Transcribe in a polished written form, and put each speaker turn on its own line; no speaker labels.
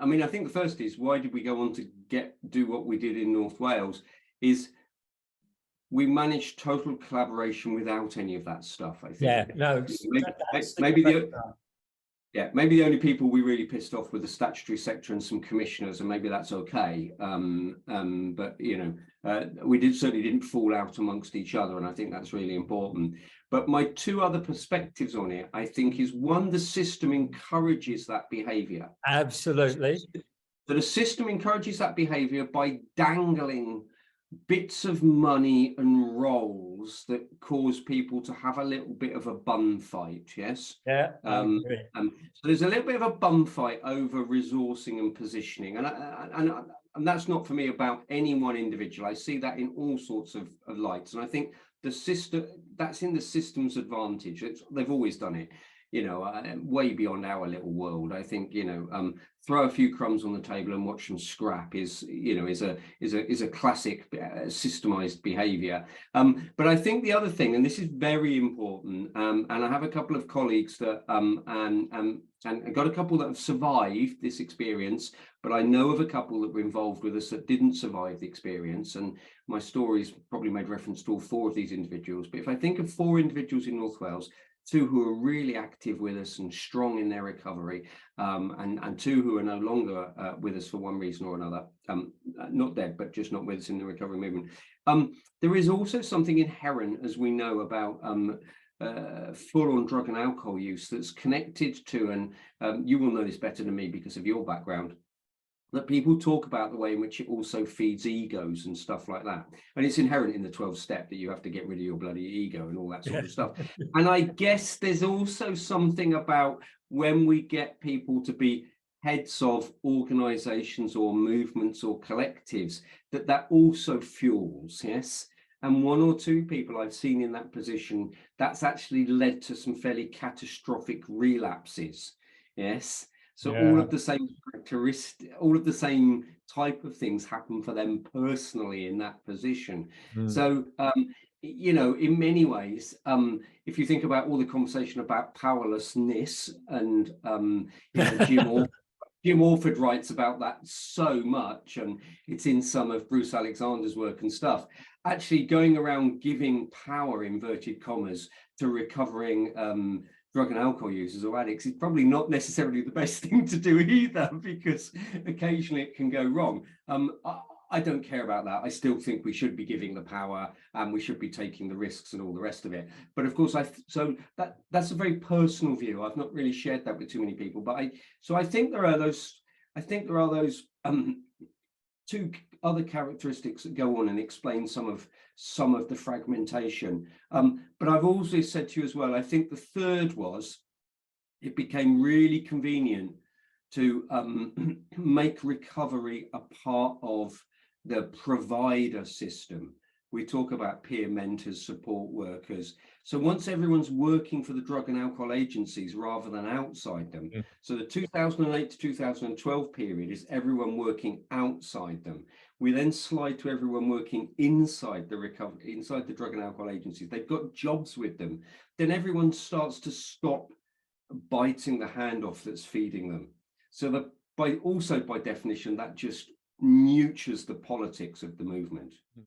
I mean, I think the first is, why did we go on to do what we did in North Wales? Is we managed total collaboration without any of that stuff, I think.
Yeah, no,
maybe the only people we really pissed off were the statutory sector and some commissioners, and maybe that's okay. But we certainly didn't fall out amongst each other, and I think that's really important. But my two other perspectives on it, I think, is one, the system encourages that behaviour.
Absolutely.
So the system encourages that behaviour by dangling bits of money and roles that cause people to have a little bit of a bun fight. Yes.
Yeah.
So there's a little bit of a bun fight over resourcing and positioning, and that's not for me about any one individual. I see that in all sorts of lights, and I think the system, that's in the system's advantage. They've always done it, way beyond our little world. I think, throw a few crumbs on the table and watch them scrap is a classic systemised behaviour. But I think the other thing, and this is very important, and I have a couple of colleagues that and I got a couple that have survived this experience, but I know of a couple that were involved with us that didn't survive the experience, and my story's probably made reference to all four of these individuals. But if I think of four individuals in North Wales, two who are really active with us and strong in their recovery, and two who are no longer with us for one reason or another, not dead, but just not with us in the recovery movement. There is also something inherent, as we know, about full-on drug and alcohol use that's connected to, and you will know this better than me because of your background, that people talk about the way in which it also feeds egos and stuff like that. And it's inherent in the 12 step that you have to get rid of your bloody ego and all that sort of stuff. And I guess there's also something about when we get people to be heads of organizations or movements or collectives, that also fuels, yes? And one or two people I've seen in that position, that's actually led to some fairly catastrophic relapses, yes? So all of the same characteristics, all of the same type of things happen for them personally in that position. So, in many ways, if you think about all the conversation about powerlessness, and Jim Orford writes about that so much, and it's in some of Bruce Alexander's work and stuff, actually going around giving power, inverted commas, to recovering drug and alcohol users or addicts is probably not necessarily the best thing to do either, because occasionally it can go wrong. I don't care about that. I still think we should be giving the power and we should be taking the risks and all the rest of it. But of course, that's a very personal view. I've not really shared that with too many people. But I think there are those two other characteristics that go on and explain some of the fragmentation. But I've also said to you as well, I think the third was, it became really convenient to make recovery a part of the provider system. We talk about peer mentors, support workers. So once everyone's working for the drug and alcohol agencies rather than outside them. So the 2008 to 2012 period is everyone working outside them. We then slide to everyone working inside the drug and alcohol agencies. They've got jobs with them. Then everyone starts to stop biting the hand off that's feeding them. So that by definition, that just nurtures the politics of the movement.